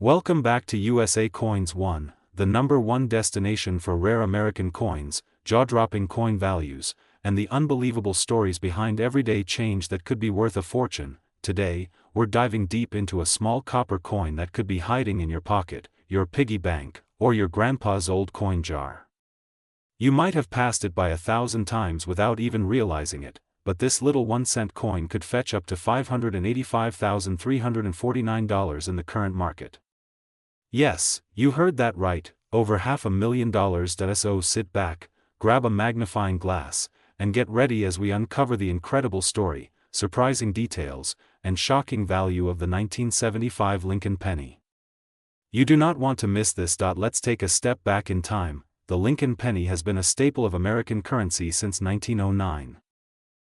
Welcome back to USA Coins 1, the #1 destination for rare American coins, jaw-dropping coin values, and the unbelievable stories behind everyday change that could be worth a fortune. Today, we're diving deep into a small copper coin that could be hiding in your pocket, your piggy bank, or your grandpa's old coin jar. You might have passed it by 1,000 times without even realizing it, but this little 1-cent coin could fetch up to $585,349 in the current market. Yes, you heard that right, over $500,000. So sit back, grab a magnifying glass, and get ready as we uncover the incredible story, surprising details, and shocking value of the 1975 Lincoln penny. You do not want to miss this. Let's take a step back in time. The Lincoln penny has been a staple of American currency since 1909.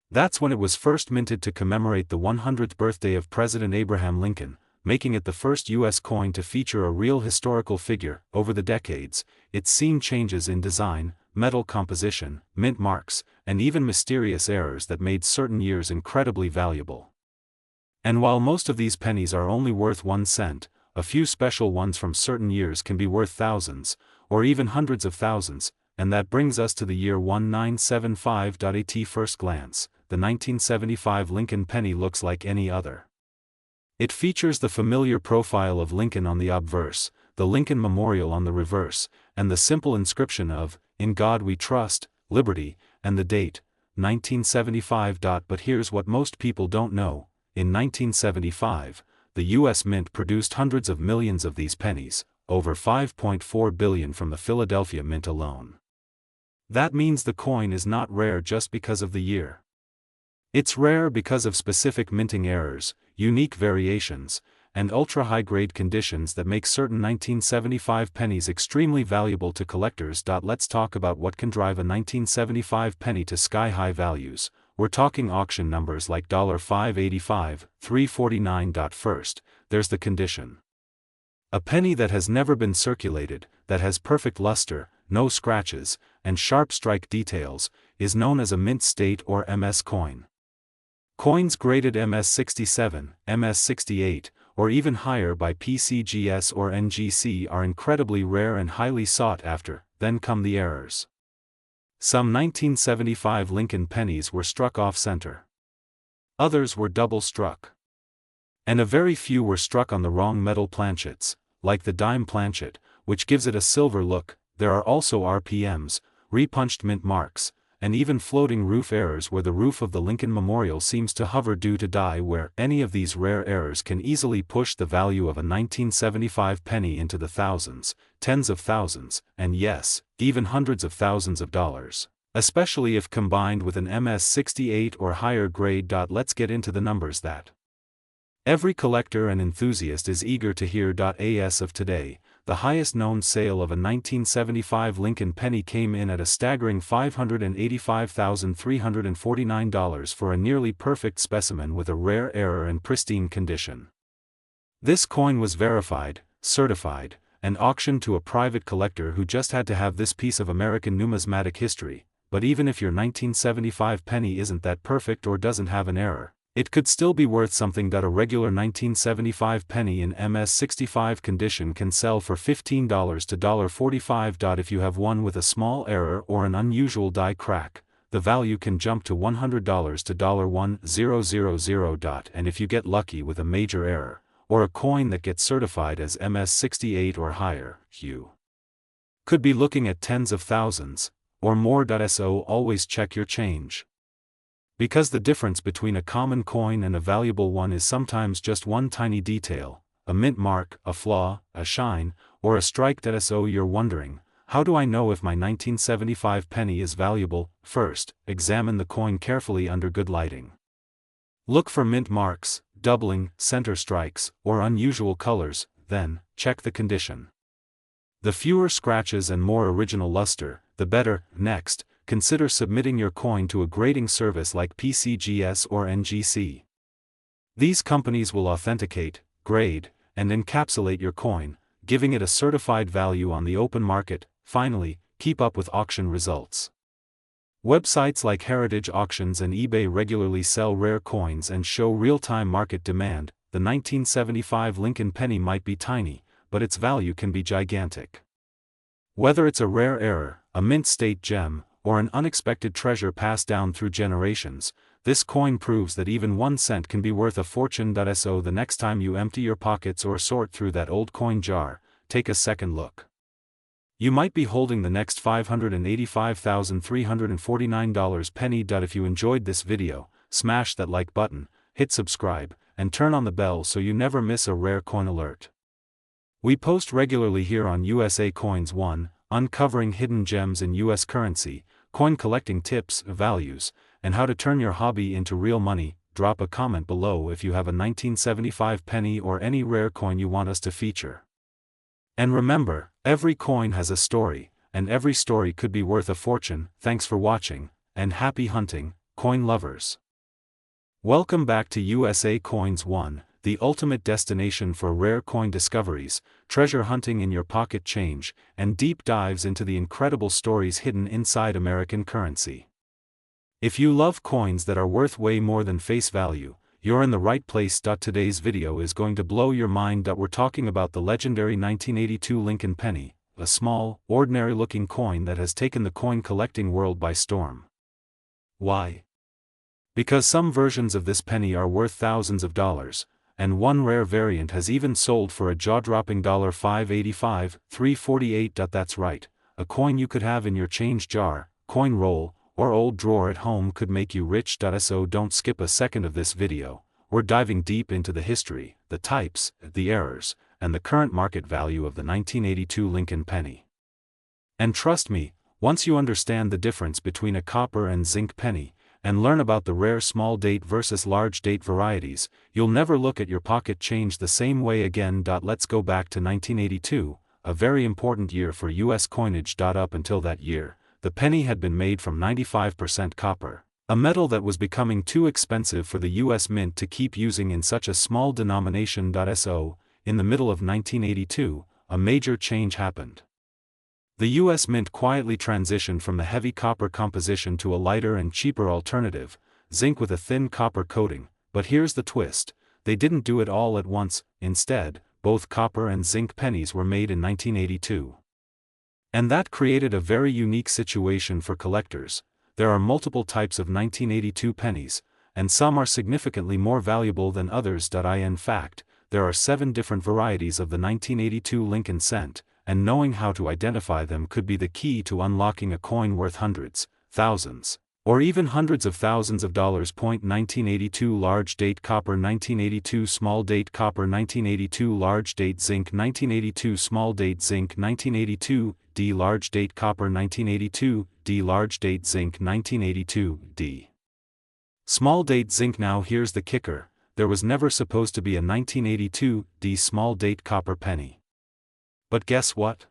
That's when it was first minted to commemorate the 100th birthday of President Abraham Lincoln, making it the first U.S. coin to feature a real historical figure. Over the decades, it's seen changes in design, metal composition, mint marks, and even mysterious errors that made certain years incredibly valuable. And while most of these pennies are only worth 1 cent, a few special ones from certain years can be worth thousands, or even hundreds of thousands, and that brings us to the year 1975. At first glance, the 1975 Lincoln penny looks like any other. It features the familiar profile of Lincoln on the obverse, the Lincoln Memorial on the reverse, and the simple inscription of, "In God We Trust, Liberty," and the date, 1975. But here's what most people don't know: in 1975, the U.S. Mint produced hundreds of millions of these pennies, over 5.4 billion from the Philadelphia Mint alone. That means the coin is not rare just because of the year. It's rare because of specific minting errors, unique variations, and ultra-high-grade conditions that make certain 1975 pennies extremely valuable to collectors. Let's talk about what can drive a 1975 penny to sky-high values. We're talking auction numbers like $585, $349. First, there's the condition. A penny that has never been circulated, that has perfect luster, no scratches, and sharp strike details, is known as a mint state or MS coin. Coins graded MS67, MS68, or even higher by PCGS or NGC are incredibly rare and highly sought after. Then come the errors. Some 1975 Lincoln pennies were struck off-center. Others were double-struck. And a very few were struck on the wrong metal planchets, like the dime planchet, which gives it a silver look. There are also RPMs, repunched mint marks, and even floating roof errors where the roof of the Lincoln Memorial seems to hover due to die wear. Any of these rare errors can easily push the value of a 1975 penny into the thousands, tens of thousands, and yes, even hundreds of thousands of dollars, especially if combined with an MS68 or higher grade. Let's get into the numbers that every collector and enthusiast is eager to hear. As of today, the highest known sale of a 1975 Lincoln penny came in at a staggering $585,349 for a nearly perfect specimen with a rare error and pristine condition. This coin was verified, certified, and auctioned to a private collector who just had to have this piece of American numismatic history. But even if your 1975 penny isn't that perfect or doesn't have an error, it could still be worth something. A regular 1975 penny in MS65 condition can sell for $15 to $45. If you have one with a small error or an unusual die crack, the value can jump to $100 to $1,000. And if you get lucky with a major error, or a coin that gets certified as MS68 or higher, you could be looking at tens of thousands, or more. So always check your change. Because the difference between a common coin and a valuable one is sometimes just one tiny detail, a mint mark, a flaw, a shine, or a strike. So you're wondering, how do I know if my 1975 penny is valuable? First, examine the coin carefully under good lighting. Look for mint marks, doubling, center strikes, or unusual colors. Then, check the condition. The fewer scratches and more original luster, the better. Next, consider submitting your coin to a grading service like PCGS or NGC. These companies will authenticate, grade, and encapsulate your coin, giving it a certified value on the open market. Finally, keep up with auction results. Websites like Heritage Auctions and eBay regularly sell rare coins and show real-time market demand. The 1975 Lincoln penny might be tiny, but its value can be gigantic. Whether it's a rare error, a mint state gem, or an unexpected treasure passed down through generations, this coin proves that even 1 cent can be worth a fortune. So the next time you empty your pockets or sort through that old coin jar, take a second look. You might be holding the next $585,349 penny. If you enjoyed this video, smash that like button, hit subscribe, and turn on the bell so you never miss a rare coin alert. We post regularly here on USA Coins 1, uncovering hidden gems in US currency, coin collecting tips, values, and how to turn your hobby into real money. Drop a comment below if you have a 1975 penny or any rare coin you want us to feature. And remember, every coin has a story, and every story could be worth a fortune. Thanks for watching, and happy hunting, coin lovers. Welcome back to USA Coins 1, the ultimate destination for rare coin discoveries, treasure hunting in your pocket change, and deep dives into the incredible stories hidden inside American currency. If you love coins that are worth way more than face value, you're in the right place. Today's video is going to blow your mind. We're talking about the legendary 1982 Lincoln penny, a small, ordinary-looking coin that has taken the coin collecting world by storm. Why? Because some versions of this penny are worth thousands of dollars, and one rare variant has even sold for a jaw-dropping $585, $348. That's right, a coin you could have in your change jar, coin roll, or old drawer at home could make you rich. So don't skip a second of this video. We're diving deep into the history, the types, the errors, and the current market value of the 1982 Lincoln penny. And trust me, once you understand the difference between a copper and zinc penny, and learn about the rare small date versus large date varieties, you'll never look at your pocket change the same way again. Let's go back to 1982, a very important year for US coinage. Up until that year, the penny had been made from 95% copper, a metal that was becoming too expensive for the US Mint to keep using in such a small denomination. So, in the middle of 1982, a major change happened. The US Mint quietly transitioned from the heavy copper composition to a lighter and cheaper alternative, zinc with a thin copper coating. But here's the twist: they didn't do it all at once. Instead, both copper and zinc pennies were made in 1982. And that created a very unique situation for collectors. There are multiple types of 1982 pennies, and some are significantly more valuable than others. In fact, there are 7 different varieties of the 1982 Lincoln cent, and knowing how to identify them could be the key to unlocking a coin worth hundreds, thousands, or even hundreds of thousands of dollars. 1982 large date copper, 1982 small date copper, 1982 large date zinc, 1982 small date zinc, 1982 D large date copper, 1982 D large date zinc, 1982 D small date zinc. Now here's the kicker: there was never supposed to be a 1982 D small date copper penny. But guess what?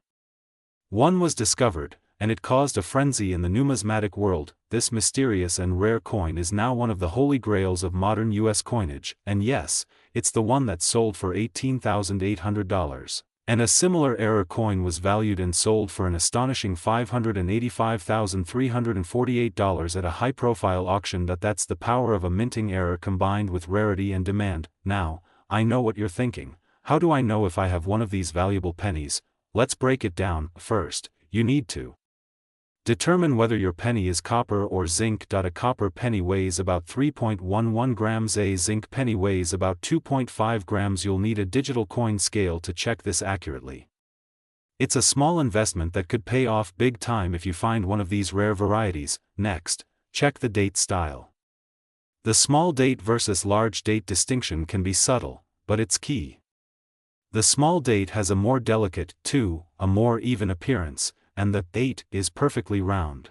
One was discovered, and it caused a frenzy in the numismatic world. This mysterious and rare coin is now one of the holy grails of modern US coinage, and yes, it's the one that sold for $18,800. And a similar error coin was valued and sold for an astonishing $585,348 at a high-profile auction. That's the power of a minting error combined with rarity and demand. Now, I know what you're thinking. How do I know if I have one of these valuable pennies? Let's break it down. First, you need to determine whether your penny is copper or zinc. A copper penny weighs about 3.11 grams, a zinc penny weighs about 2.5 grams. You'll need a digital coin scale to check this accurately. It's a small investment that could pay off big time if you find one of these rare varieties. Next, check the date style. The small date versus large date distinction can be subtle, but it's key. The small date has a more delicate, a more even appearance, and the date is perfectly round.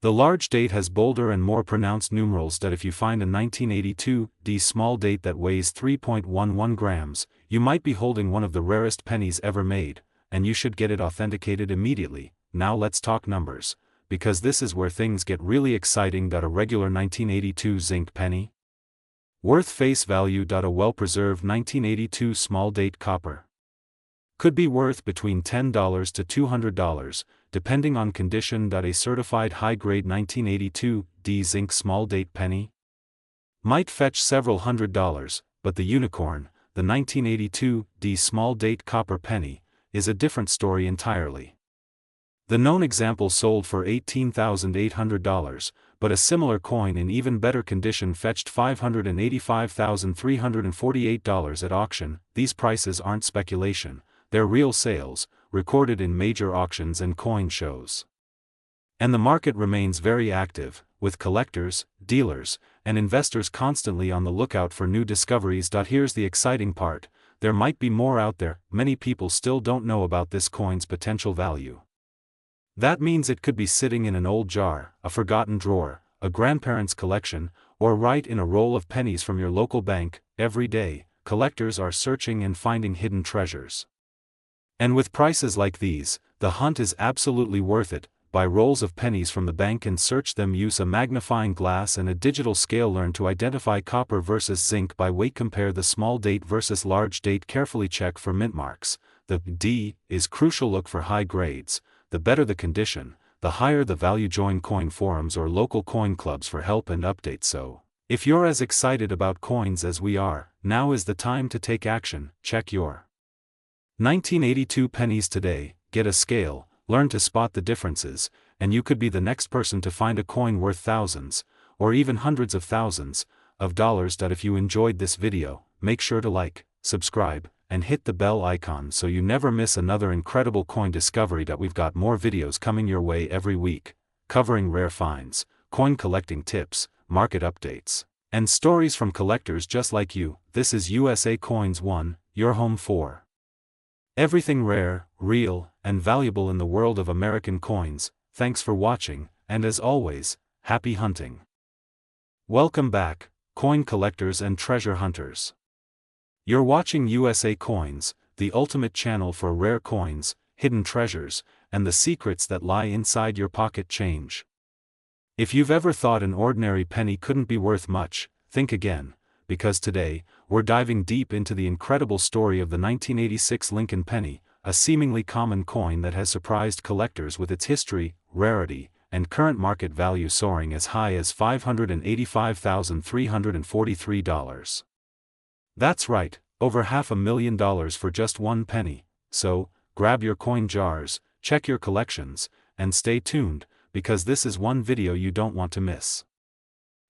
The large date has bolder and more pronounced numerals. If you find a 1982 D small date that weighs 3.11 grams, you might be holding one of the rarest pennies ever made, and you should get it authenticated immediately. Now let's talk numbers, because this is where things get really exciting. A regular 1982 zinc penny worth face value. A well-preserved 1982 small date copper could be worth between $10 to $200, depending on condition. A certified high-grade 1982 D zinc small date penny might fetch several $100s, but the unicorn, the 1982 small date copper penny, is a different story entirely. The known example sold for $18,800, but a similar coin in even better condition fetched $585,348 at auction. These prices aren't speculation, they're real sales, recorded in major auctions and coin shows. And the market remains very active, with collectors, dealers, and investors constantly on the lookout for new discoveries. Here's the exciting part: there might be more out there. Many people still don't know about this coin's potential value. That means it could be sitting in an old jar, a forgotten drawer, a grandparent's collection, or right in a roll of pennies from your local bank. Every day, collectors are searching and finding hidden treasures. And with prices like these, the hunt is absolutely worth it. Buy rolls of pennies from the bank and search them. Use a magnifying glass and a digital scale. Learn to identify copper versus zinc by weight. Compare the small date versus large date. Carefully check for mint marks. The D is crucial. Look for high grades. The better the condition, the higher the value. Join coin forums or local coin clubs for help and updates. So, if you're as excited about coins as we are, now is the time to take action. Check your 1982 pennies today, get a scale, learn to spot the differences, and you could be the next person to find a coin worth thousands, or even hundreds of thousands, of dollars. If you enjoyed this video, make sure to like, subscribe, and hit the bell icon so you never miss another incredible coin discovery. We've got more videos coming your way every week, covering rare finds, coin collecting tips, market updates, and stories from collectors just like you. This is USA Coins 1, your home for everything rare, real, and valuable in the world of American coins. Thanks for watching, and as always, happy hunting. Welcome back, coin collectors and treasure hunters. You're watching USA Coins, the ultimate channel for rare coins, hidden treasures, and the secrets that lie inside your pocket change. If you've ever thought an ordinary penny couldn't be worth much, think again, because today, we're diving deep into the incredible story of the 1986 Lincoln penny, a seemingly common coin that has surprised collectors with its history, rarity, and current market value soaring as high as $585,343. That's right, over $500,000 for just one penny. So, grab your coin jars, check your collections, and stay tuned, because this is one video you don't want to miss.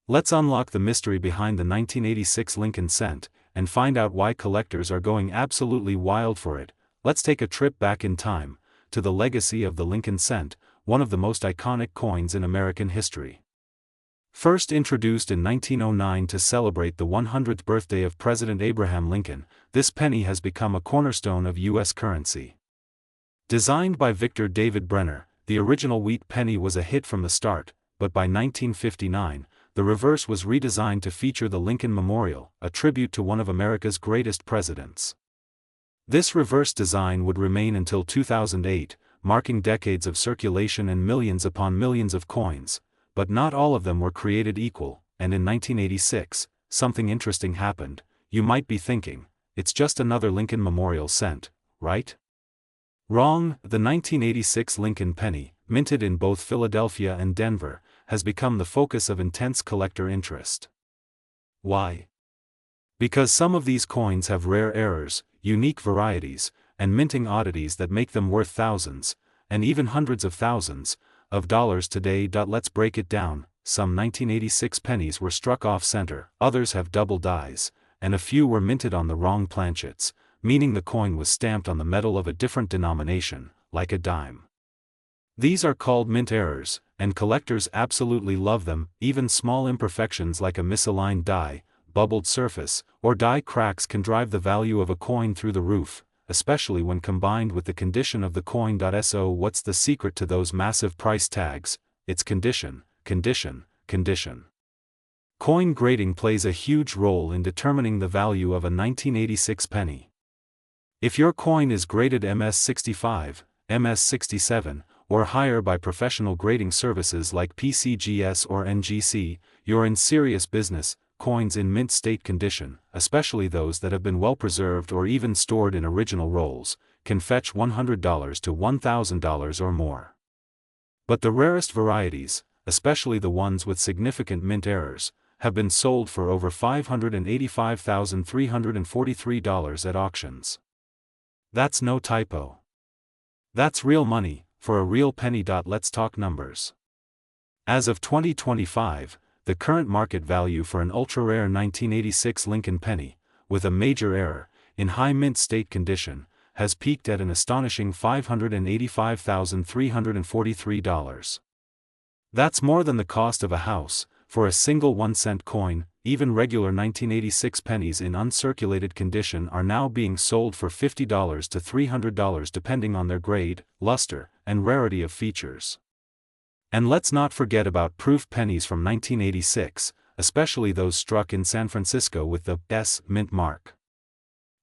Let's unlock the mystery behind the 1986 Lincoln cent, and find out why collectors are going absolutely wild for it. Let's take a trip back in time, to the legacy of the Lincoln cent, one of the most iconic coins in American history. First introduced in 1909 to celebrate the 100th birthday of President Abraham Lincoln, this penny has become a cornerstone of U.S. currency. Designed by Victor David Brenner, the original wheat penny was a hit from the start, but by 1959, the reverse was redesigned to feature the Lincoln Memorial, a tribute to one of America's greatest presidents. This reverse design would remain until 2008, marking decades of circulation and millions upon millions of coins. But not all of them were created equal, and in 1986, something interesting happened. You might be thinking, it's just another Lincoln Memorial cent, right? Wrong. The 1986 Lincoln penny, minted in both Philadelphia and Denver, has become the focus of intense collector interest. Why? Because some of these coins have rare errors, unique varieties, and minting oddities that make them worth thousands, and even hundreds of thousands, of dollars today. Let's break it down. Some 1986 pennies were struck off-center, others have double dies, and a few were minted on the wrong planchets, meaning the coin was stamped on the metal of a different denomination, like a dime. These are called mint errors, and collectors absolutely love them. Even small imperfections like a misaligned die, bubbled surface, or die cracks can drive the value of a coin through the roof, especially when combined with the condition of the coin. So what's the secret to those massive price tags? It's condition, condition, condition. Coin grading plays a huge role in determining the value of a 1986 penny. If your coin is graded MS65, MS67, or higher by professional grading services like PCGS or NGC, you're in serious business. Coins in mint state condition, especially those that have been well preserved or even stored in original rolls, can fetch $100 to $1,000 or more. But the rarest varieties, especially the ones with significant mint errors, have been sold for over $585,343 at auctions. That's no typo. That's real money, for a real penny. Let's talk numbers. As of 2025, the current market value for an ultra-rare 1986 Lincoln penny, with a major error, in high mint state condition, has peaked at an astonishing $585,343. That's more than the cost of a house. For a single 1-cent coin. Even regular 1986 pennies in uncirculated condition are now being sold for $50 to $300 depending on their grade, luster, and rarity of features. And let's not forget about proof pennies from 1986, especially those struck in San Francisco with the S mint mark.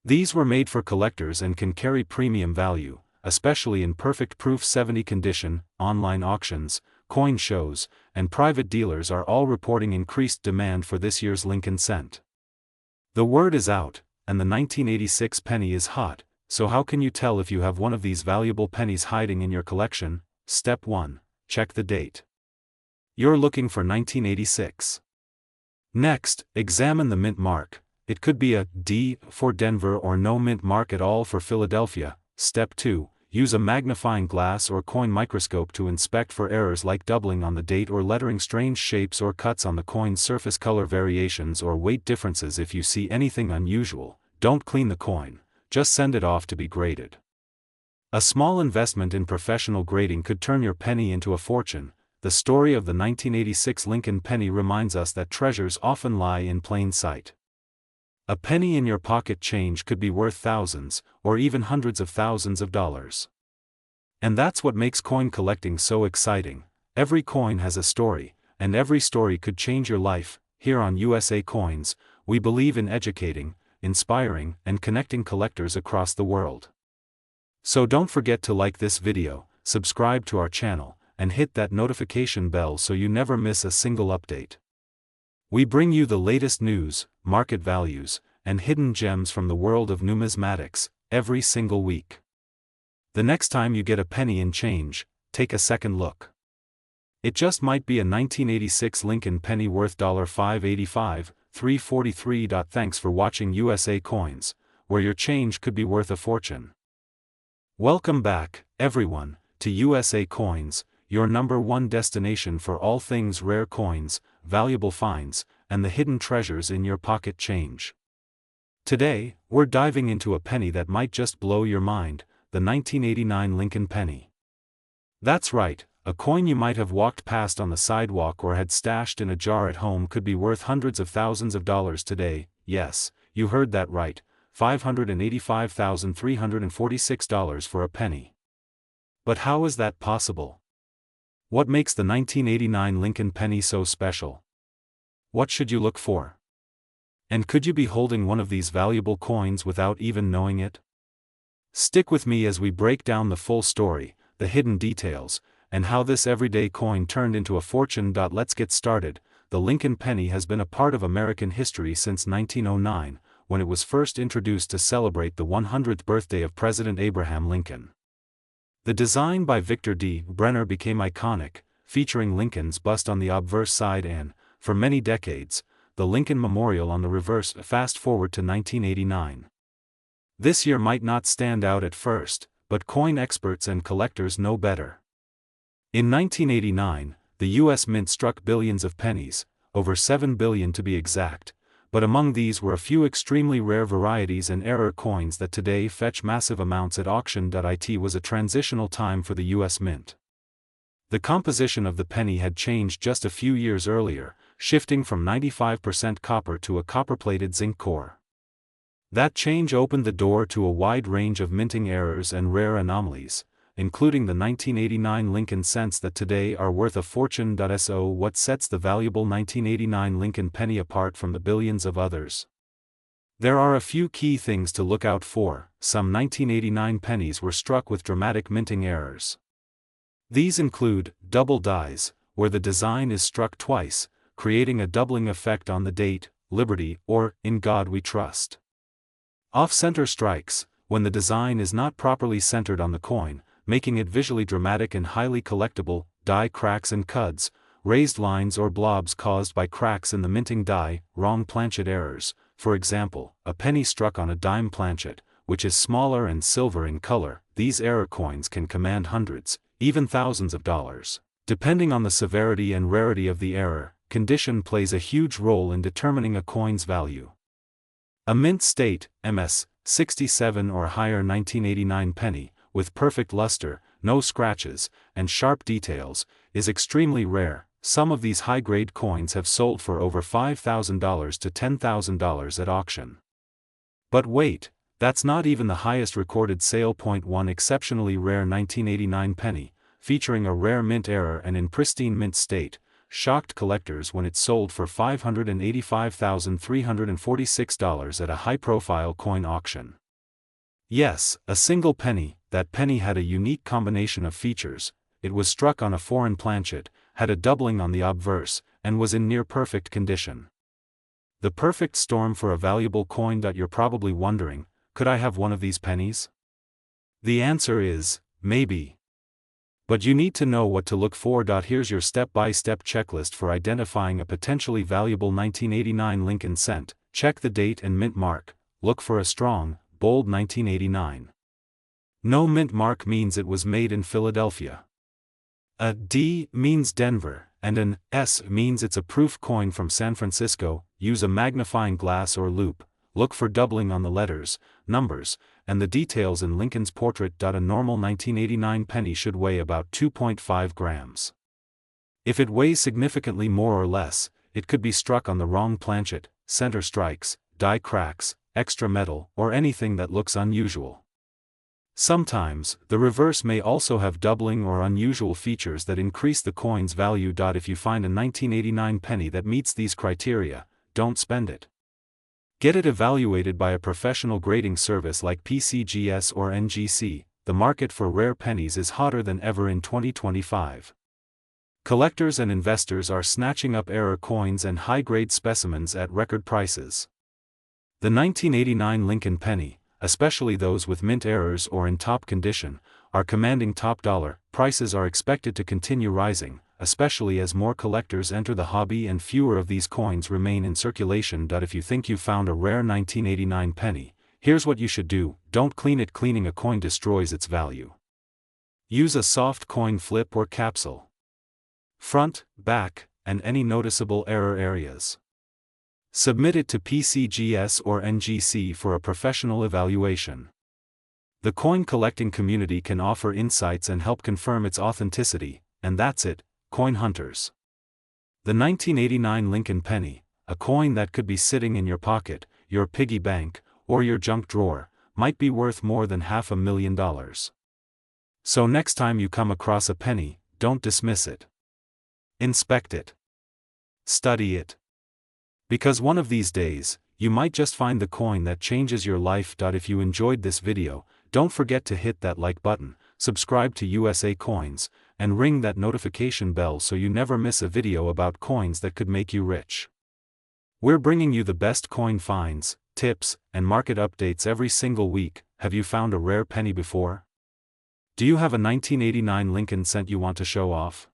These were made for collectors and can carry premium value, especially in perfect proof 70 condition. Online auctions, coin shows, and private dealers are all reporting increased demand for this year's Lincoln cent. The word is out, and the 1986 penny is hot, so how can you tell if you have one of these valuable pennies hiding in your collection? Step 1. Check the date. You're looking for 1986. Next, examine the mint mark. It could be a D for Denver or no mint mark at all for Philadelphia. Step 2. Use a magnifying glass or coin microscope to inspect for errors like doubling on the date or lettering, strange shapes or cuts on the coin's surface, color variations or weight differences. If you see anything unusual, don't clean the coin, just send it off to be graded. A small investment in professional grading could turn your penny into a fortune. The story of the 1986 Lincoln penny reminds us that treasures often lie in plain sight. A penny in your pocket change could be worth thousands, or even hundreds of thousands of dollars. And that's what makes coin collecting so exciting. Every coin has a story, and every story could change your life. Here on USA Coins, we believe in educating, inspiring, and connecting collectors across the world. So don't forget to like this video, subscribe to our channel, and hit that notification bell so you never miss a single update. We bring you the latest news, market values, and hidden gems from the world of numismatics, every single week. The next time you get a penny in change, take a second look. It just might be a 1986 Lincoln penny worth $585, $343. Thanks for watching USA Coins, where your change could be worth a fortune. Welcome back, everyone, to USA Coins, your #1 destination for all things rare coins, valuable finds, and the hidden treasures in your pocket change. Today, we're diving into a penny that might just blow your mind, the 1989 Lincoln penny. That's right, a coin you might have walked past on the sidewalk or had stashed in a jar at home could be worth hundreds of thousands of dollars today. Yes, you heard that right, $585,346 for a penny. But how is that possible? What makes the 1989 Lincoln penny so special? What should you look for? And could you be holding one of these valuable coins without even knowing it? Stick with me as we break down the full story, the hidden details, and how this everyday coin turned into a fortune. Let's get started. The Lincoln penny has been a part of American history since 1909, when it was first introduced to celebrate the 100th birthday of President Abraham Lincoln. The design by Victor D. Brenner became iconic, featuring Lincoln's bust on the obverse side and, for many decades, the Lincoln Memorial on the reverse. Fast forward to 1989. This year might not stand out at first, but coin experts and collectors know better. In 1989, the U.S. Mint struck billions of pennies, over 7 billion to be exact, but among these were a few extremely rare varieties and error coins that today fetch massive amounts at auction. It was a transitional time for the U.S. Mint. The composition of the penny had changed just a few years earlier, shifting from 95% copper to a copper-plated zinc core. That change opened the door to a wide range of minting errors and rare anomalies, including the 1989 Lincoln cents that today are worth a fortune. So what sets the valuable 1989 Lincoln penny apart from the billions of others? There are a few key things to look out for. Some 1989 pennies were struck with dramatic minting errors. These include double dies, where the design is struck twice, creating a doubling effect on the date, Liberty, or In God We Trust. Off-center strikes, when the design is not properly centered on the coin, making it visually dramatic and highly collectible. Die cracks and cuds, raised lines or blobs caused by cracks in the minting die, wrong planchet errors, for example, a penny struck on a dime planchet, which is smaller and silver in color. These error coins can command hundreds, even thousands of dollars. Depending on the severity and rarity of the error, condition plays a huge role in determining a coin's value. A mint state, MS, 67 or higher 1989 penny, with perfect luster, no scratches, and sharp details, is extremely rare. Some of these high-grade coins have sold for over $5,000 to $10,000 at auction. But wait, that's not even the highest recorded sale. One exceptionally rare 1989 penny, featuring a rare mint error and in pristine mint state, shocked collectors when it sold for $585,346 at a high-profile coin auction. Yes, a single penny. That penny had a unique combination of features. It was struck on a foreign planchet, had a doubling on the obverse, and was in near-perfect condition. The perfect storm for a valuable coin. You're probably wondering, could I have one of these pennies? The answer is, maybe. But you need to know what to look for. Here's your step-by-step checklist for identifying a potentially valuable 1989 Lincoln cent. Check the date and mint mark. Look for a strong, bold 1989. No mint mark means it was made in Philadelphia. A D means Denver, and an S means it's a proof coin from San Francisco. Use a magnifying glass or loupe. Look for doubling on the letters, numbers, and the details in Lincoln's portrait. A normal 1989 penny should weigh about 2.5 grams. If it weighs significantly more or less, it could be struck on the wrong planchet, center strikes, die cracks, extra metal, or anything that looks unusual. Sometimes, the reverse may also have doubling or unusual features that increase the coin's value. If you find a 1989 penny that meets these criteria, don't spend it. Get it evaluated by a professional grading service like PCGS or NGC. The market for rare pennies is hotter than ever in 2025. Collectors and investors are snatching up error coins and high-grade specimens at record prices. The 1989 Lincoln penny, especially those with mint errors or in top condition, are commanding top dollar. Prices are expected to continue rising, especially as more collectors enter the hobby and fewer of these coins remain in circulation. If you think you found a rare 1989 penny, here's what you should do: don't clean it. Cleaning a coin destroys its value. Use a soft coin flip or capsule. Front, back, and any noticeable error areas. Submit it to PCGS or NGC for a professional evaluation. The coin collecting community can offer insights and help confirm its authenticity, and that's it, coin hunters. The 1989 Lincoln penny, a coin that could be sitting in your pocket, your piggy bank, or your junk drawer, might be worth more than $500,000. So next time you come across a penny, don't dismiss it. Inspect it. Study it. Because one of these days, you might just find the coin that changes your life. If you enjoyed this video, don't forget to hit that like button, subscribe to USA Coins, and ring that notification bell so you never miss a video about coins that could make you rich. We're bringing you the best coin finds, tips, and market updates every single week. Have you found a rare penny before? Do you have a 1989 Lincoln cent you want to show off?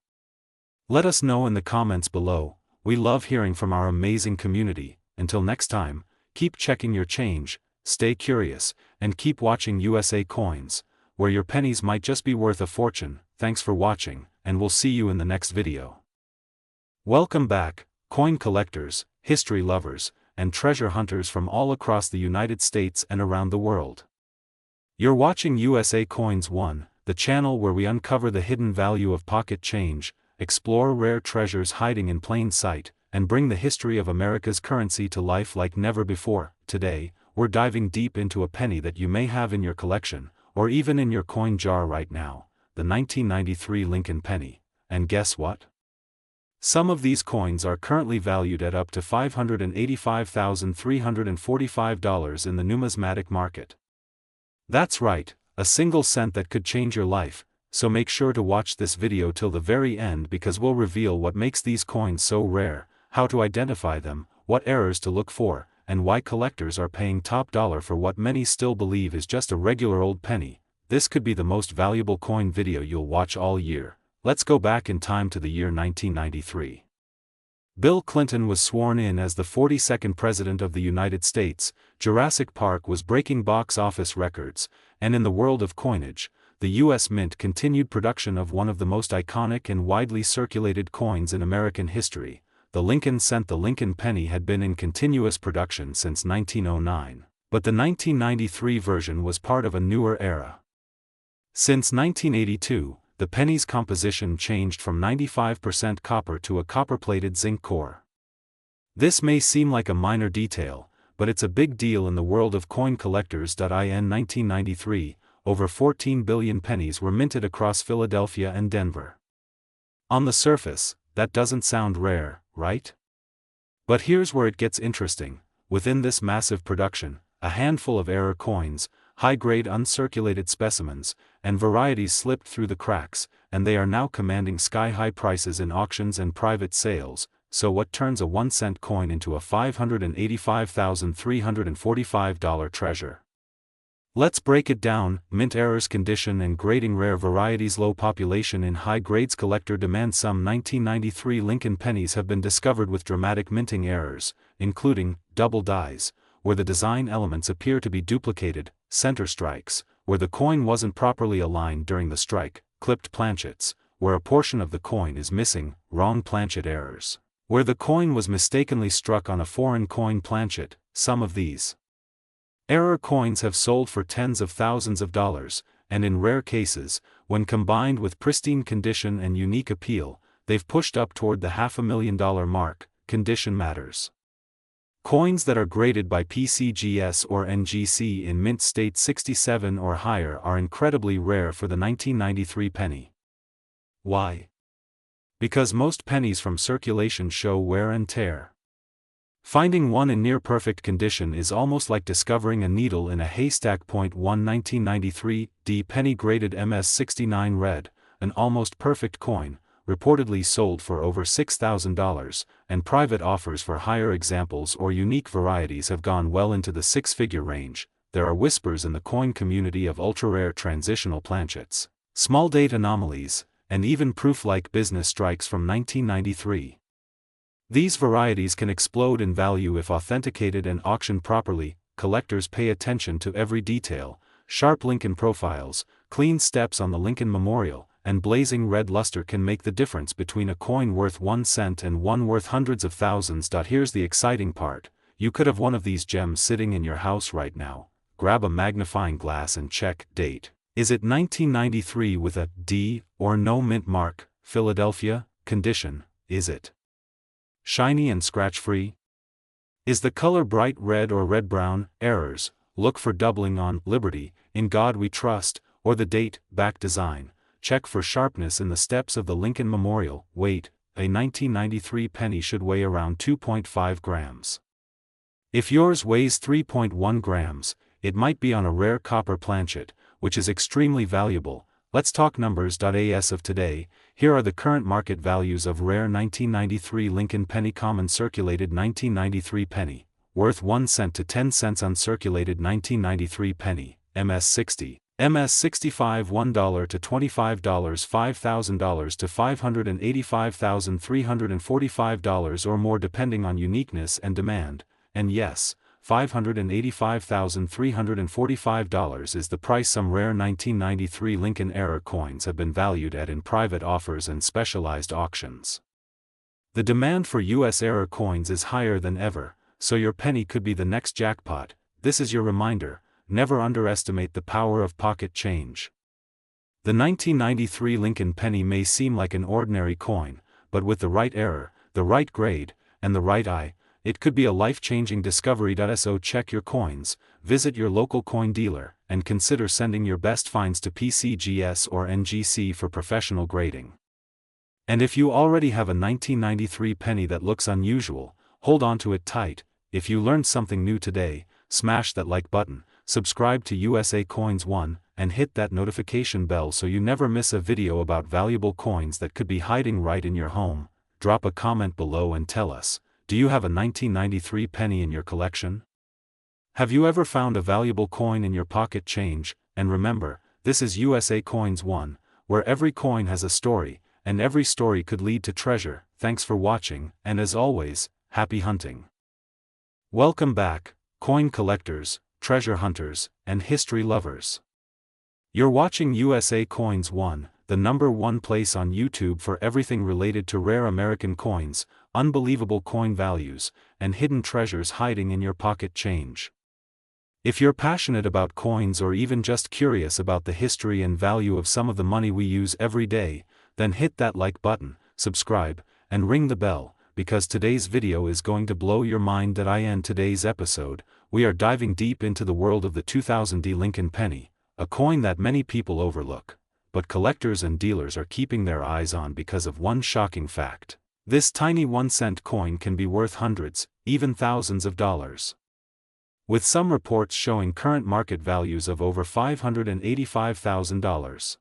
Let us know in the comments below. We love hearing from our amazing community. Until next time, keep checking your change, stay curious, and keep watching USA Coins, where your pennies might just be worth a fortune. Thanks for watching, and we'll see you in the next video. Welcome back, coin collectors, history lovers, and treasure hunters from all across the United States and around the world. You're watching USA Coins 1, the channel where we uncover the hidden value of pocket change, explore rare treasures hiding in plain sight, and bring the history of America's currency to life like never before. Today, we're diving deep into a penny that you may have in your collection, or even in your coin jar right now, the 1993 Lincoln penny. And guess what? Some of these coins are currently valued at up to $585,345 in the numismatic market. That's right, a single cent that could change your life. So make sure to watch this video till the very end, because we'll reveal what makes these coins so rare, how to identify them, what errors to look for, and why collectors are paying top dollar for what many still believe is just a regular old penny. This could be the most valuable coin video you'll watch all year. let's go back in time to the year 1993. Bill Clinton was sworn in as the 42nd President of the United States. Jurassic Park was breaking box office records, and in the world of coinage, the U.S. Mint continued production of one of the most iconic and widely circulated coins in American history. The Lincoln cent. The Lincoln penny had been in continuous production since 1909, but the 1993 version was part of a newer era. Since 1982, the penny's composition changed from 95% copper to a copper-plated zinc core. This may seem like a minor detail, but it's a big deal in the world of coin collectors. In 1993, over 14 billion pennies were minted across Philadelphia and Denver. On the surface, that doesn't sound rare, right? But here's where it gets interesting. Within this massive production, a handful of error coins, high-grade uncirculated specimens, and varieties slipped through the cracks, and they are now commanding sky-high prices in auctions and private sales. So what turns a 1-cent coin into a $585,345 treasure? Let's break it down. Mint errors, condition and grading. Rare varieties, low population in high grades. Collector demand. Some 1993 Lincoln pennies have been discovered with dramatic minting errors, including double dies, where the design elements appear to be duplicated, center strikes, where the coin wasn't properly aligned during the strike, clipped planchets, where a portion of the coin is missing, wrong planchet errors, where the coin was mistakenly struck on a foreign coin planchet. Some of these error coins have sold for tens of thousands of dollars, and in rare cases, when combined with pristine condition and unique appeal, they've pushed up toward the $500,000 mark. Condition matters. Coins that are graded by PCGS or NGC in mint state 67 or higher are incredibly rare for the 1993 penny. Why? Because most pennies from circulation show wear and tear. Finding one in near-perfect condition is almost like discovering a needle in a haystack. 1 1993 D penny graded MS69 red, an almost perfect coin, reportedly sold for over $6,000, and private offers for higher examples or unique varieties have gone well into the six-figure range. There are whispers in the coin community of ultra-rare transitional planchets, small date anomalies, and even proof-like business strikes from 1993. These varieties can explode in value if authenticated and auctioned properly. Collectors pay attention to every detail: sharp Lincoln profiles, clean steps on the Lincoln Memorial, and blazing red luster can make the difference between a coin worth 1 cent and one worth hundreds of thousands. Here's the exciting part: you could have one of these gems sitting in your house right now. Grab a magnifying glass and check. Date: is it 1993 with a D or no mint mark? Philadelphia. Condition: is it shiny and scratch-free? Is the color bright red or red-brown? Errors: look for doubling on Liberty, In God We Trust, or the date. Back design: check for sharpness in the steps of the Lincoln Memorial. Weight: a 1993 penny should weigh around 2.5 grams. If yours weighs 3.1 grams, it might be on a rare copper planchet, which is extremely valuable. Let's talk numbers. As of today, here are the current market values of rare 1993 Lincoln penny. Common circulated 1993 penny, worth 1 cent to 10 cents. Uncirculated 1993 penny, MS60, MS65 $1 to $25, $5,000 to $585,345 or more depending on uniqueness and demand, and yes, $585,345 is the price some rare 1993 Lincoln error coins have been valued at in private offers and specialized auctions. The demand for U.S. error coins is higher than ever, so your penny could be the next jackpot. This is your reminder: never underestimate the power of pocket change. The 1993 Lincoln penny may seem like an ordinary coin, but with the right error, the right grade, and the right eye, it could be a life-changing discovery. So check your coins, visit your local coin dealer, and consider sending your best finds to PCGS or NGC for professional grading. And if you already have a 1993 penny that looks unusual, hold on to it tight. If you learned something new today, smash that like button, subscribe to USA Coins 1, and hit that notification bell so you never miss a video about valuable coins that could be hiding right in your home. Drop a comment below and tell us, do you have a 1993 penny in your collection? Have you ever found a valuable coin in your pocket change? And remember, this is USA Coins 1, where every coin has a story, and every story could lead to treasure. Thanks for watching, and as always, happy hunting. Welcome back, coin collectors, treasure hunters, and history lovers. You're watching USA Coins 1, the #1 place on YouTube for everything related to rare American coins, unbelievable coin values, and hidden treasures hiding in your pocket change. If you're passionate about coins or even just curious about the history and value of some of the money we use every day, then hit that like button, subscribe, and ring the bell, because today's video is going to blow your mind. In today's episode, we are diving deep into the world of the 2000 Lincoln penny, a coin that many people overlook, but collectors and dealers are keeping their eyes on because of one shocking fact. This tiny 1-cent coin can be worth hundreds, even thousands of dollars. With some reports showing current market values of over $585,000.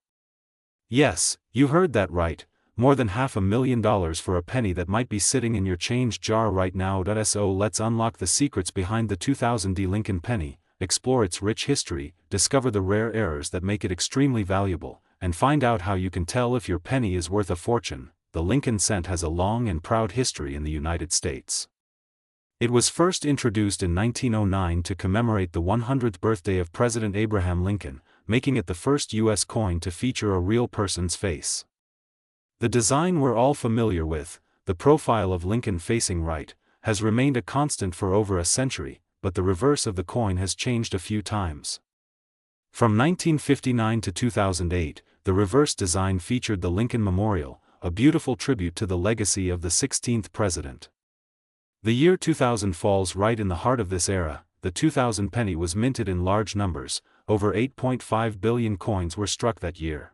Yes, you heard that right, more than $500,000 for a penny that might be sitting in your change jar right now. So let's unlock the secrets behind the 2000 Lincoln penny, explore its rich history, discover the rare errors that make it extremely valuable, and find out how you can tell if your penny is worth a fortune. The Lincoln cent has a long and proud history in the United States. It was first introduced in 1909 to commemorate the 100th birthday of President Abraham Lincoln, making it the first U.S. coin to feature a real person's face. The design we're all familiar with, the profile of Lincoln facing right, has remained a constant for over a century, but the reverse of the coin has changed a few times. From 1959 to 2008, the reverse design featured the Lincoln Memorial, a beautiful tribute to the legacy of the 16th president. The year 2000 falls right in the heart of this era. The 2000 penny was minted in large numbers, over 8.5 billion coins were struck that year.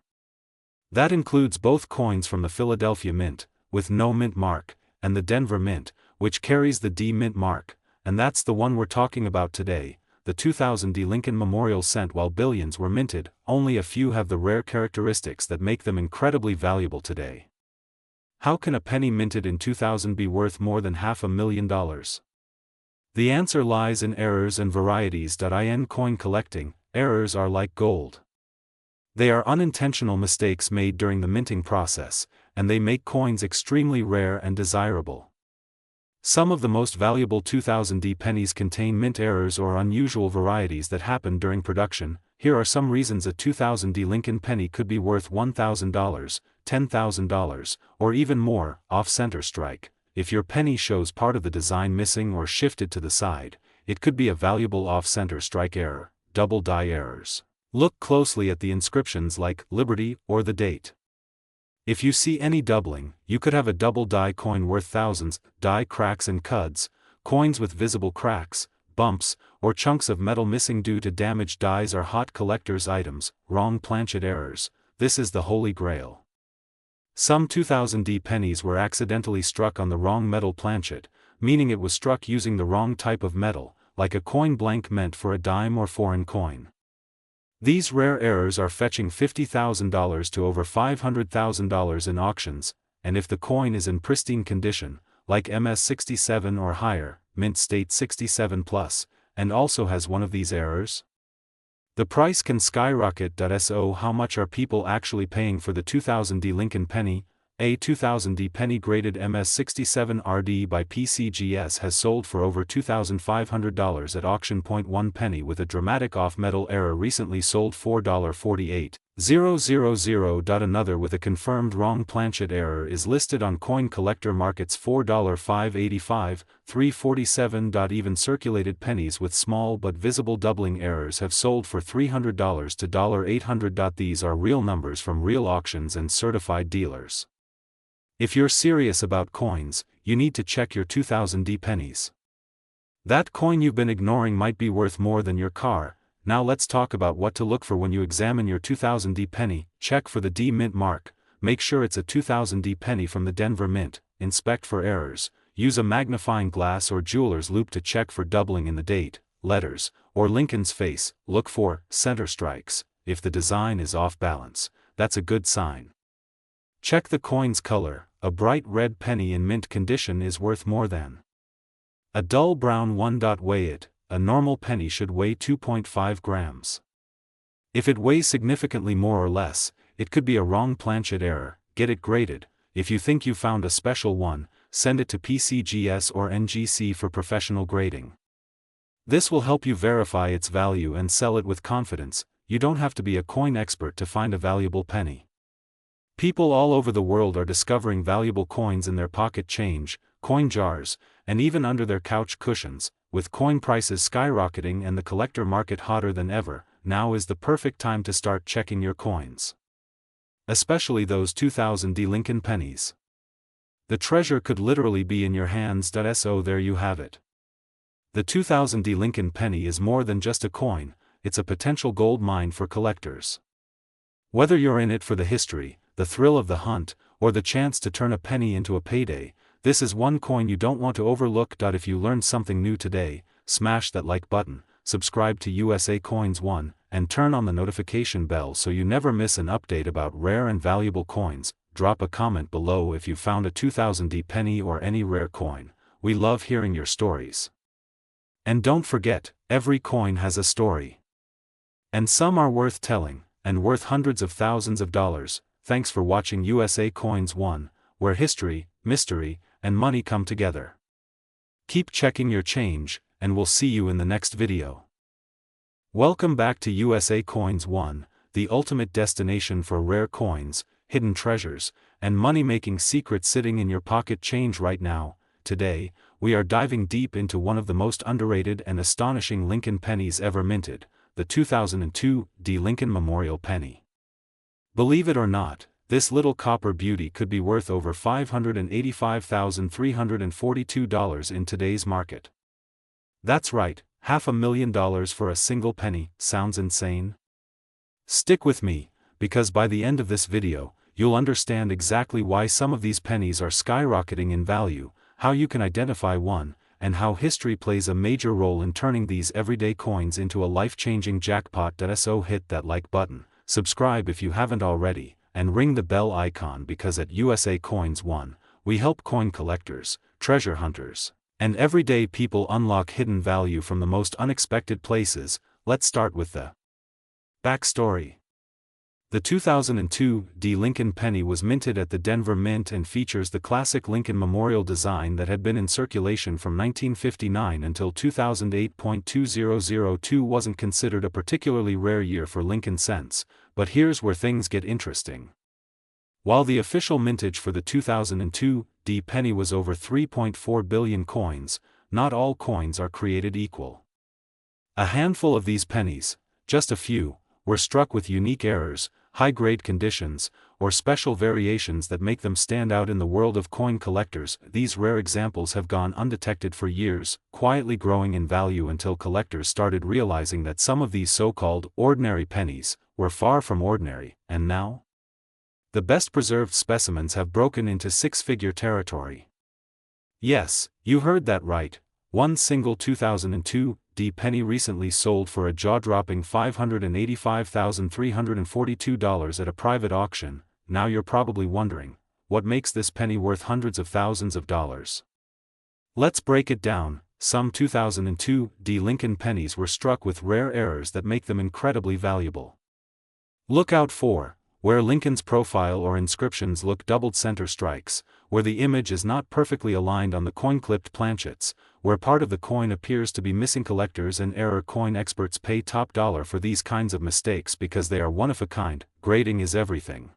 That includes both coins from the Philadelphia Mint, with no mint mark, and the Denver Mint, which carries the D Mint mark, and that's the one we're talking about today. The 2000 Lincoln Memorial cent. While billions were minted, only a few have the rare characteristics that make them incredibly valuable today. How can a penny minted in 2000 be worth more than $500,000? The answer lies in errors and varieties. In coin collecting, errors are like gold. They are unintentional mistakes made during the minting process, and they make coins extremely rare and desirable. Some of the most valuable 2000 pennies contain mint errors or unusual varieties that happen during production. Here are some reasons a 2000 Lincoln penny could be worth $1,000, $10,000, or even more. Off-center strike. If your penny shows part of the design missing or shifted to the side, it could be a valuable off-center strike error. Double die errors. Look closely at the inscriptions like Liberty or the date. If you see any doubling, you could have a double die coin worth thousands. Die cracks and cuds, coins with visible cracks, bumps, or chunks of metal missing due to damaged dies are hot collector's items. Wrong planchet errors. This is the holy grail. Some 2000 pennies were accidentally struck on the wrong metal planchet, meaning it was struck using the wrong type of metal, like a coin blank meant for a dime or foreign coin. These rare errors are fetching $50,000 to over $500,000 in auctions, and if the coin is in pristine condition, like MS67 or higher, mint state 67+, and also has one of these errors, the price can skyrocket. So how much are people actually paying for the 2000 Lincoln penny? A 2000 penny graded MS67 RD by PCGS has sold for over $2,500 at auction. 1 penny with a dramatic off-metal error recently sold $4.48,000. Another with a confirmed wrong planchet error is listed on Coin Collector Market's $4.585, $3.47. Even circulated pennies with small but visible doubling errors have sold for $300 to $800. These are real numbers from real auctions and certified dealers. If you're serious about coins, you need to check your 2000 pennies. That coin you've been ignoring might be worth more than your car. Now let's talk about what to look for when you examine your 2000 penny. Check for the D Mint mark. Make sure it's a 2000 penny from the Denver Mint. Inspect for errors. Use a magnifying glass or jeweler's loupe to check for doubling in the date, letters, or Lincoln's face. Look for center strikes. If the design is off balance, that's a good sign. Check the coin's color. A bright red penny in mint condition is worth more than a dull brown one. Weigh it. A normal penny should weigh 2.5 grams. If it weighs significantly more or less, it could be a wrong planchet error. get it graded. If you think you found a special one, send it to PCGS or NGC for professional grading. This will help you verify its value and sell it with confidence. You don't have to be a coin expert to find a valuable penny. People all over the world are discovering valuable coins in their pocket change, coin jars, and even under their couch cushions. With coin prices skyrocketing and the collector market hotter than ever, now is the perfect time to start checking your coins. Especially those 2000 D Lincoln pennies. The treasure could literally be in your hands. So there you have it. The 2000 D Lincoln penny is more than just a coin, it's a potential gold mine for collectors. Whether you're in it for the history, the thrill of the hunt, or the chance to turn a penny into a payday, this is one coin you don't want to overlook. If you learned something new today, smash that like button, subscribe to USA Coins 1, and turn on the notification bell so you never miss an update about rare and valuable coins. Drop a comment below if you found a 2000 D penny or any rare coin. We love hearing your stories. And don't forget, every coin has a story. And some are worth telling, and worth hundreds of thousands of dollars. Thanks for watching USA Coins 1, where history, mystery, and money come together. Keep checking your change, and we'll see you in the next video. Welcome back to USA Coins 1, the ultimate destination for rare coins, hidden treasures, and money-making secrets sitting in your pocket change right now. Today, we are diving deep into one of the most underrated and astonishing Lincoln pennies ever minted, the 2002 D Lincoln Memorial Penny. Believe it or not, this little copper beauty could be worth over $585,342 in today's market. That's right, $500,000 for a single penny. Sounds insane? Stick with me, because by the end of this video, you'll understand exactly why some of these pennies are skyrocketing in value, how you can identify one, and how history plays a major role in turning these everyday coins into a life-changing jackpot. So hit that like button, subscribe if you haven't already, and ring the bell icon, because at USA Coins 1, we help coin collectors, treasure hunters, and everyday people unlock hidden value from the most unexpected places. Let's start with the backstory. The 2002 D Lincoln penny was minted at the Denver Mint and features the classic Lincoln Memorial design that had been in circulation from 1959 until 2008. 2002 wasn't considered a particularly rare year for Lincoln cents, but here's where things get interesting. While the official mintage for the 2002 D penny was over 3.4 billion coins, not all coins are created equal. A handful of these pennies, just a few, were struck with unique errors, high-grade conditions, or special variations that make them stand out in the world of coin collectors. These rare examples have gone undetected for years, quietly growing in value until collectors started realizing that some of these so-called ordinary pennies were far from ordinary. And now, the best-preserved specimens have broken into six-figure territory. Yes, you heard that right. One single 2002 D penny recently sold for a jaw-dropping $585,342 at a private auction. Now you're probably wondering, what makes this penny worth hundreds of thousands of dollars? Let's break it down. Some 2002 D Lincoln pennies were struck with rare errors that make them incredibly valuable. Look out for where Lincoln's profile or inscriptions look doubled center strikes, where the image is not perfectly aligned on the coin-clipped planchets, where part of the coin appears to be missing. Collectors and error coin experts pay top dollar for these kinds of mistakes because they are one of a kind. Grading is everything.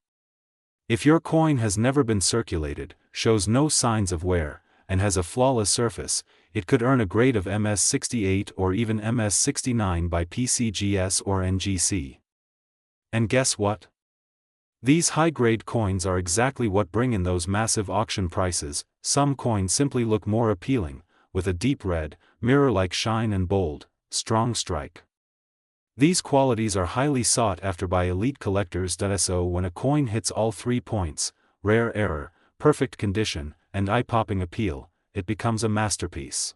If your coin has never been circulated, shows no signs of wear, and has a flawless surface, it could earn a grade of MS68 or even MS69 by PCGS or NGC. And guess what? These high-grade coins are exactly what bring in those massive auction prices. Some coins simply look more appealing, with a deep red, mirror-like shine and bold, strong strike. These qualities are highly sought after by elite collectors. So when a coin hits all 3 points, rare error, perfect condition, and eye-popping appeal, it becomes a masterpiece.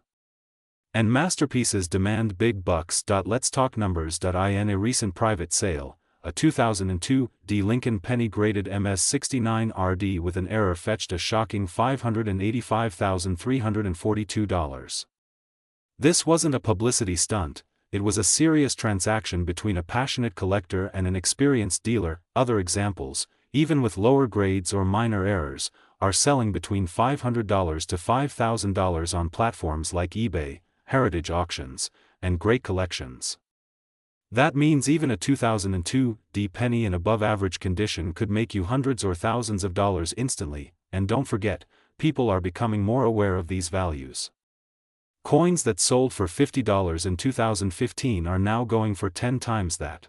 And masterpieces demand big bucks. Let's talk numbers. In a recent private sale, a 2002 D Lincoln penny graded MS69 RD with an error fetched a shocking $585,342. This wasn't a publicity stunt, it was a serious transaction between a passionate collector and an experienced dealer. Other examples, even with lower grades or minor errors, are selling between $500 to $5,000 on platforms like eBay, heritage auctions, and great collections. That means even a 2002 D penny in above average condition could make you hundreds or thousands of dollars instantly, and don't forget, people are becoming more aware of these values. Coins that sold for $50 in 2015 are now going for 10 times that.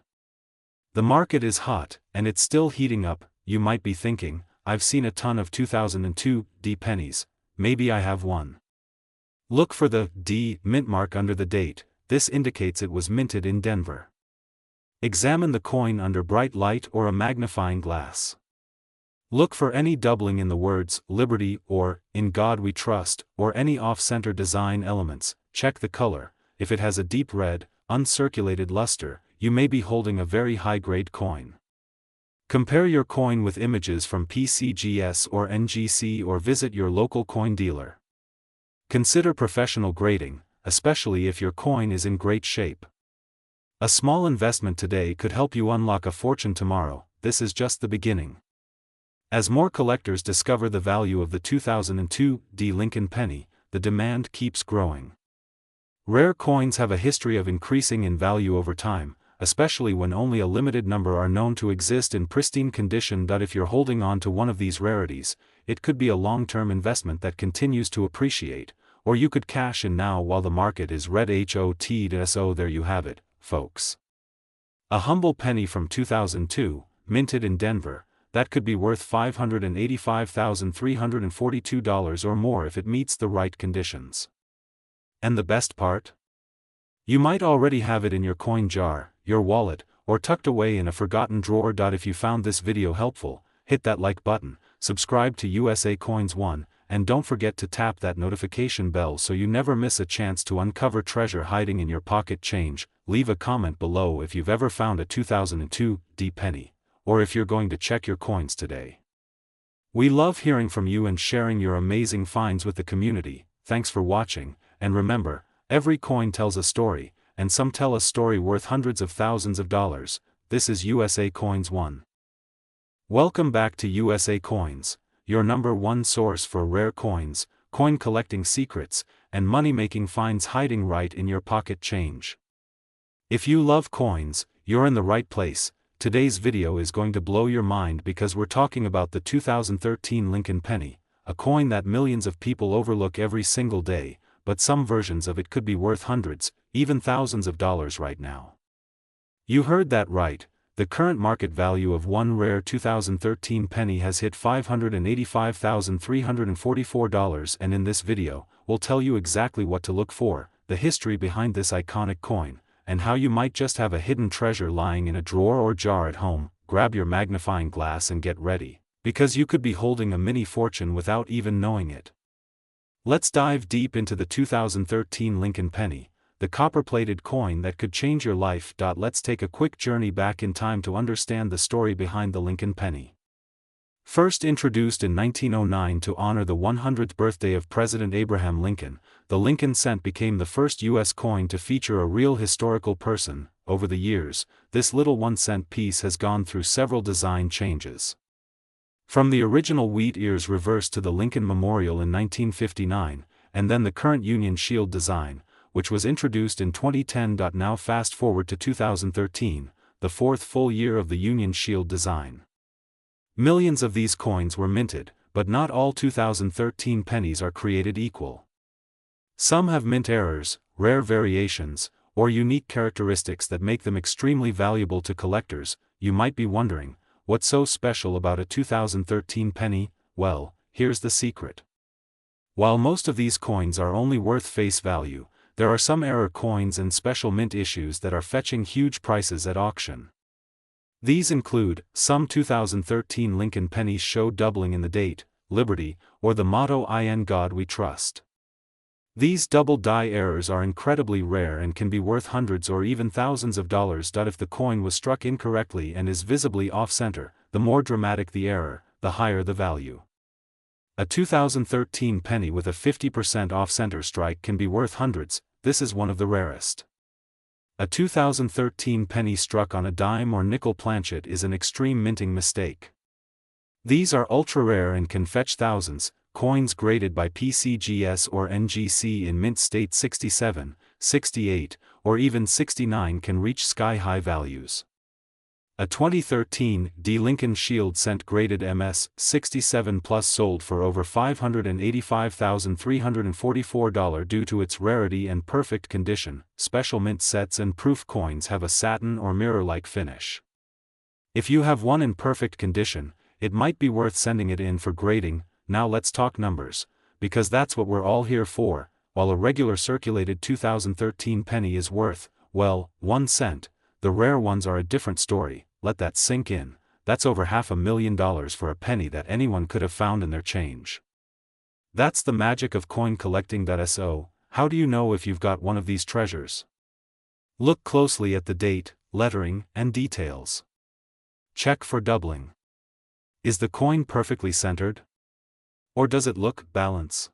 The market is hot, and it's still heating up. You might be thinking, I've seen a ton of 2002 D pennies, maybe I have one. Look for the D mint mark under the date. This indicates it was minted in Denver. Examine the coin under bright light or a magnifying glass. Look for any doubling in the words "Liberty" or "In God We Trust" or any off-center design elements. Check the color. If it has a deep red, uncirculated luster, you may be holding a very high-grade coin. Compare your coin with images from PCGS or NGC or visit your local coin dealer. Consider professional grading, especially if your coin is in great shape. A small investment today could help you unlock a fortune tomorrow. This is just the beginning. As more collectors discover the value of the 2002 D Lincoln penny, the demand keeps growing. Rare coins have a history of increasing in value over time, especially when only a limited number are known to exist in pristine condition. If you're holding on to one of these rarities, it could be a long-term investment that continues to appreciate, or you could cash in now while the market is red hot. So there you have it, folks. A humble penny from 2002, minted in Denver, that could be worth $585,342 or more if it meets the right conditions. And the best part? You might already have it in your coin jar, your wallet, or tucked away in a forgotten drawer. If you found this video helpful, hit that like button, subscribe to USA Coins 1, and don't forget to tap that notification bell so you never miss a chance to uncover treasure hiding in your pocket change. Leave a comment below if you've ever found a 2002 D penny, or if you're going to check your coins today. We love hearing from you and sharing your amazing finds with the community. Thanks for watching, and remember, every coin tells a story, and some tell a story worth hundreds of thousands of dollars. This is USA Coins 1. Welcome back to USA Coins, your #1 source for rare coins, coin collecting secrets, and money-making finds hiding right in your pocket change. If you love coins, you're in the right place. Today's video is going to blow your mind because we're talking about the 2013 Lincoln penny, a coin that millions of people overlook every single day, but some versions of it could be worth hundreds, even thousands of dollars right now. You heard that right. The current market value of one rare 2013 penny has hit $585,344, and in this video, we'll tell you exactly what to look for, the history behind this iconic coin, and how you might just have a hidden treasure lying in a drawer or jar at home. Grab your magnifying glass and get ready, because you could be holding a mini fortune without even knowing it. Let's dive deep into the 2013 Lincoln penny, the copper-plated coin that could change your life. Let's take a quick journey back in time to understand the story behind the Lincoln penny. First introduced in 1909 to honor the 100th birthday of President Abraham Lincoln, the Lincoln cent became the first U.S. coin to feature a real historical person. Over the years, this little 1-cent piece has gone through several design changes. From the original wheat ears reverse to the Lincoln Memorial in 1959, and then the current Union Shield design, which was introduced in 2010. Now fast forward to 2013, the fourth full year of the Union Shield design. Millions of these coins were minted, but not all 2013 pennies are created equal. Some have mint errors, rare variations, or unique characteristics that make them extremely valuable to collectors. You might be wondering, what's so special about a 2013 penny? Well, here's the secret. While most of these coins are only worth face value, there are some error coins and special mint issues that are fetching huge prices at auction. These include, some 2013 Lincoln pennies show doubling in the date, Liberty, or the motto "In God We Trust." These double die errors are incredibly rare and can be worth hundreds or even thousands of dollars. If the coin was struck incorrectly and is visibly off-center, the more dramatic the error, the higher the value. A 2013 penny with a 50% off-center strike can be worth hundreds. This is one of the rarest. A 2013 penny struck on a dime or nickel planchet is an extreme minting mistake. These are ultra-rare and can fetch thousands. Coins graded by PCGS or NGC in mint state 67, 68, or even 69 can reach sky-high values. A 2013 D. Lincoln Shield cent graded MS 67 Plus sold for over $585,344 due to its rarity and perfect condition. Special mint sets and proof coins have a satin or mirror-like finish. If you have one in perfect condition, it might be worth sending it in for grading. Now let's talk numbers, because that's what we're all here for. While a regular circulated 2013 penny is worth, well, 1 cent, the rare ones are a different story. Let that sink in. That's over $500,000 for a penny that anyone could have found in their change. That's the magic of coin collecting. So, how do you know if you've got one of these treasures? Look closely at the date, lettering, and details. Check for doubling. Is the coin perfectly centered? Or does it look balance?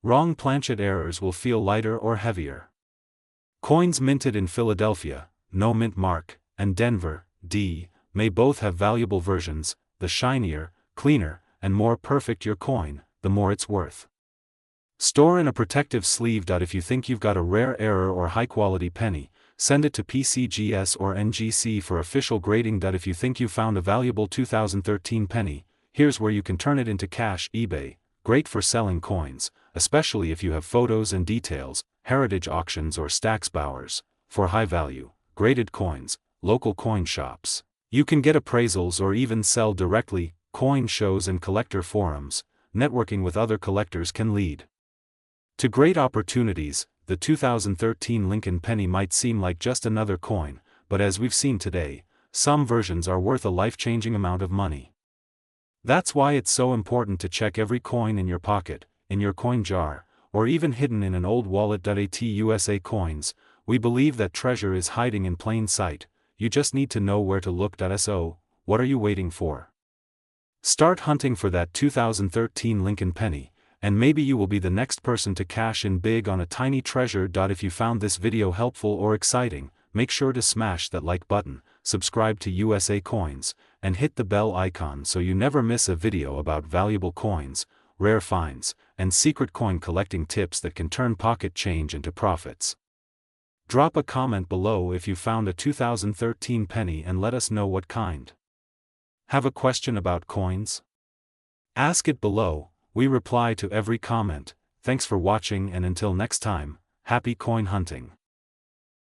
Wrong planchet errors will feel lighter or heavier. Coins minted in Philadelphia, no mint mark, and Denver, D, may both have valuable versions. The shinier, cleaner, and more perfect your coin, the more it's worth. Store in a protective sleeve. If you think you've got a rare error or high-quality penny, send it to PCGS or NGC for official grading. If you think you found a valuable 2013 penny, here's where you can turn it into cash. eBay, great for selling coins, especially if you have photos and details. Heritage auctions or Stacks Bowers, for high value, graded coins. Local coin shops. You can get appraisals or even sell directly. Coin shows and collector forums. Networking with other collectors can lead to great opportunities. The 2013 Lincoln penny might seem like just another coin, but as we've seen today, some versions are worth a life-changing amount of money. That's why it's so important to check every coin in your pocket, in your coin jar, or even hidden in an old wallet. At USA Coins, we believe that treasure is hiding in plain sight. You just need to know where to look. So, what are you waiting for? Start hunting for that 2013 Lincoln penny, and maybe you will be the next person to cash in big on a tiny treasure. If you found this video helpful or exciting, make sure to smash that like button, subscribe to USA Coins, and hit the bell icon so you never miss a video about valuable coins, rare finds, and secret coin collecting tips that can turn pocket change into profits. Drop a comment below if you found a 2013 penny and let us know what kind. Have a question about coins? Ask it below, we reply to every comment. Thanks for watching, and until next time, happy coin hunting.